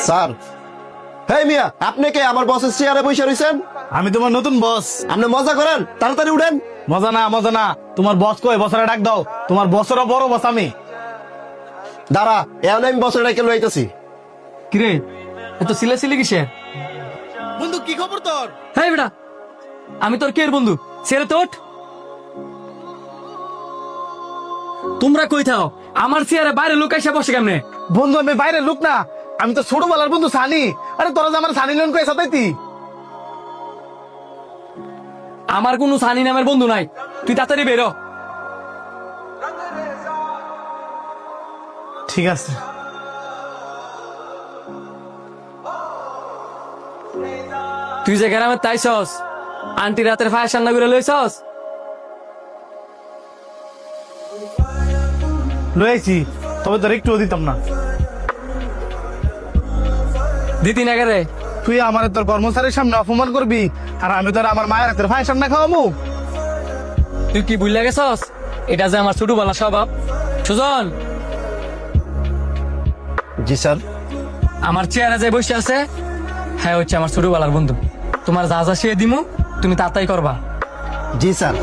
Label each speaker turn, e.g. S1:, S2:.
S1: Sir, হেই মিয়া, আপনি কে আমার বসের চেয়ারে বসে রয়েছেন?
S2: আমি তোমার নতুন বস।
S1: আপনি মজা করেন, তাড়াতাড়ি উঠেন।
S2: মজা না, তোমার বস কই? বসরা ডাক দাও, তোমার বসেরও বড় বস আমি।
S1: দাঁড়া, এখন আমি বসের ডাকে লইতেছি।
S3: কিরে এত সিলাসিলি কিসের?
S2: বন্ধু কি খবর তোর?
S3: হ্যাঁ বেটা, আমি তোর কে বন্ধু? ছেড়ে তো ওঠ। তোমরা কই থাও? আমার চেয়ারে বাইরে লোক এসে বসে কেমনে?
S2: বন্ধু আমি বাইরে লোক না, আমি তো ছোটবেলার বন্ধু সানি। আরে তোরা যে আমার সানি লোন কই সাতাইতি?
S3: আমার কোনো সানি নামের বন্ধু নাই, তুই তাড়াতাড়ি বেরো।
S2: ঠিক আছে।
S3: তুই যে গ্রামে তাইছস, আন্টি রাতের ফায়ার সান্না করে লইছস?
S2: লয়েছি, তবে তোর একটুও দিতাম না।
S3: দিতি না রে?
S2: তুই আমার তোর কর্মচারীর সামনে অপমান করবি, আর আমি তোর আমার মায়ের হাতের ভাইয়ের সামনে খাওয়াবো?
S3: তুই কি বুঝলে গেছস এটা যে আমার ছোটবেলা স্বভাব? সুজন,
S1: জি স্যার।
S3: আমার চেয়ারে যে বসে আছে হ্যাঁ হচ্ছে আমার ছোটবেলার বন্ধু। তোমার যা যা শিয়ে দিমু তুমি তাড়াতাড়ি করবা।
S1: জি স্যার।